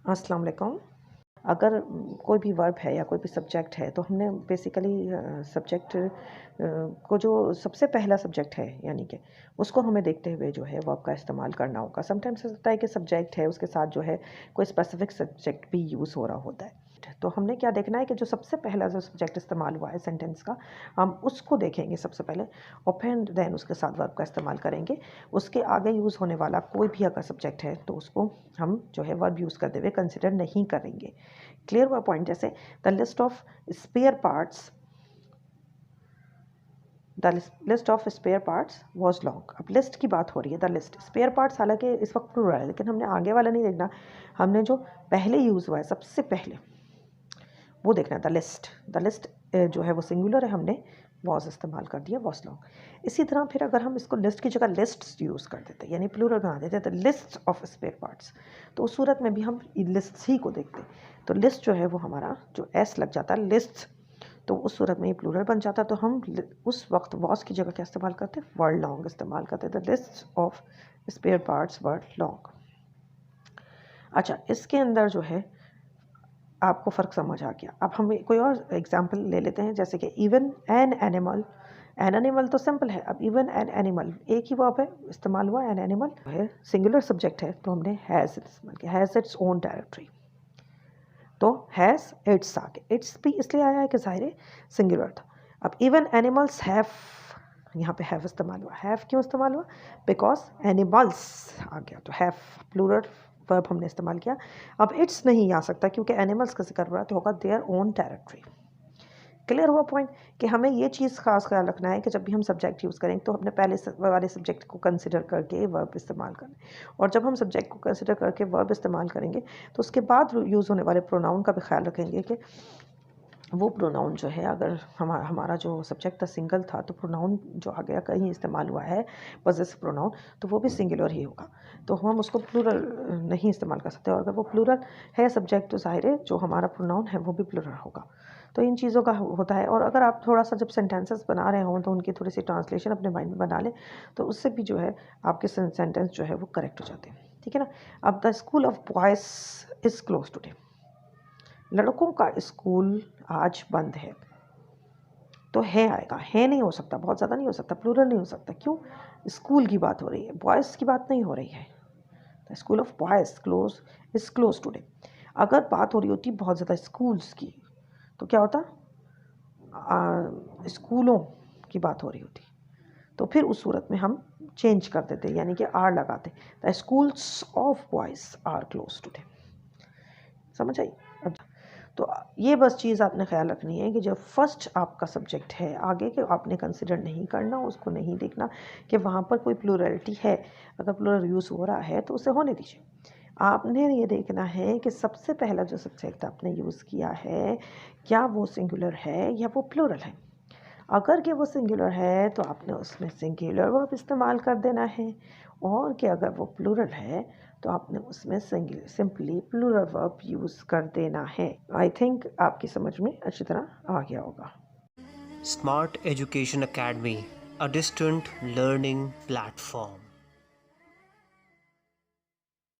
अस्सलाम वालेकुम। अगर कोई भी वर्ब है या कोई भी सब्जेक्ट है तो हमने बेसिकली सब्जेक्ट को जो सबसे पहला सब्जेक्ट है यानी कि उसको हमें देखते हुए जो है वर्ब का इस्तेमाल करना होगा। समटाइम्स ऐसा होता है कि सब्जेक्ट है उसके साथ जो है कोई स्पेसिफिक सब्जेक्ट भी यूज़ हो रहा होता है। तो हमने क्या देखना है कि जो सबसे पहला जो सब्जेक्ट इस्तेमाल हुआ है सेंटेंस का, हम उसको देखेंगे सबसे पहले और फिर देन उसके साथ वर्ब का इस्तेमाल करेंगे। उसके आगे यूज़ होने वाला कोई भी अगर सब्जेक्ट है तो उसको हम जो है वर्ब यूज़ करते हुए कंसिडर नहीं करेंगे। क्लियर हुआ पॉइंट? जैसे the list of spare parts, the list of spare parts was long. अब लिस्ट की बात हो रही है, द लिस्ट स्पेयर पार्ट्स, हालांकि इस वक्त प्लूरल है लेकिन हमने आगे वाला नहीं देखना, हमने जो पहले यूज़ हुआ है सबसे पहले वो देखना है। द लिस्ट जो है वो सिंगुलर है, हमने वॉज इस्तेमाल कर दिया, वॉज लॉन्ग। इसी तरह फिर अगर हम इसको लिस्ट की जगह लिस्ट्स यूज़ कर देते यानी प्लूरल बना देते the list of spare parts, तो उस सूरत में भी हम लिस्ट ही को देखते। तो लिस्ट जो है वो हमारा जो एस लग जाता है लिस्ट, तो उस सूरत में ये प्लूरल बन जाता। तो हम उस वक्त वॉज की जगह क्या इस्तेमाल करते, वर्ड लॉन्ग इस्तेमाल करते। The list of spare parts word long. अच्छा, इसके अंदर जो है आपको फ़र्क समझ आ गया। अब हम कोई और एग्जांपल ले लेते हैं, जैसे कि even an animal. An animal तो सिंपल है, अब इवन एन एनिमल एक ही वर्ब है इस्तेमाल हुआ। एन एनिमल है सिंगुलर सब्जेक्ट है तो हमने हैज़ इस्तेमाल किया, हैज़ इट्स ओन डायरेक्टरी। तो हैज़ इट्स आ गया, इट्स भी इसलिए आया है कि ज़ाहिर सिंगुलर था। अब इवन एनिमल्स हैव, यहाँ पे हैव इस्तेमाल हुआ। हैव क्यों इस्तेमाल हुआ? बिकॉज एनिमल्स आ गया तो हैव प्लूरल वर्ब हमने इस्तेमाल किया। अब इट्स नहीं आ सकता क्योंकि एनिमल्स का जिक्र हो रहा है, तो होगा देयर ओन टेरिटरी। क्लियर हुआ पॉइंट कि हमें ये चीज़ खास ख्याल रखना है कि जब भी हम सब्जेक्ट यूज़ करें तो अपने पहले वाले सब्जेक्ट को कंसिडर करके वर्ब इस्तेमाल करें, और जब हम सब्जेक्ट को कंसिडर करके वर्ब इस्तेमाल करेंगे तो उसके बाद यूज़ होने वाले प्रोनाउन का भी ख्याल रखेंगे कि वो प्रोनाउन जो है, अगर हमारा जो सब्जेक्ट था सिंगल था तो प्रोनाउन जो आ गया कहीं इस्तेमाल हुआ है पॉजेसिव प्रोनाउन, तो वो भी सिंगुलर ही होगा, तो हम उसको प्लूरल नहीं इस्तेमाल कर सकते। और अगर वो प्लूरल है सब्जेक्ट तो ज़ाहिर है जो हमारा प्रोनाउन है वो भी प्लूरल होगा। तो इन चीज़ों का होता है। और अगर आप थोड़ा सा जब सेंटेंसेस बना रहे हों तो उनकी थोड़ी सी ट्रांसलेशन अपने माइंड में बना लें, तो उससे भी जो है आपके सेंटेंस जो है वो करेक्ट हो जाते हैं। ठीक है ना। अब the school of boys is close today. लड़कों का स्कूल आज बंद है, तो है आएगा, है नहीं हो सकता, बहुत ज़्यादा नहीं हो सकता, प्लूरल नहीं हो सकता। क्यों? स्कूल की बात हो रही है, बॉयज़ की बात नहीं हो रही है। The school of boys close is close today. अगर बात हो रही होती बहुत ज़्यादा स्कूल्स की तो क्या होता, स्कूलों की बात हो रही होती, तो फिर उस सूरत में हम चेंज कर देते यानी कि आर लगाते। The schools of boys are close today. समझ आई? अब तो ये बस चीज़ आपने ख्याल रखनी है कि जब फर्स्ट आपका सब्जेक्ट है, आगे के आपने कंसिडर नहीं करना, उसको नहीं देखना कि वहाँ पर कोई प्लूरलिटी है। अगर प्लूरल यूज़ हो रहा है तो उसे होने दीजिए। आपने ये देखना है कि सबसे पहला जो सब्जेक्ट आपने यूज़ किया है क्या वो सिंगुलर है या वो प्लूरल है। अगर कि वो सिंगुलर है तो आपने उसमें सिंगुलर वर्ब इस्तेमाल कर देना है, और कि अगर वो प्लूरल है तो आपने उसमें सिंपली प्लूरल वर्ब यूज़ कर देना है। आई थिंक आपकी समझ में अच्छी तरह आ गया होगा। Smart Education Academy, a distant learning platform.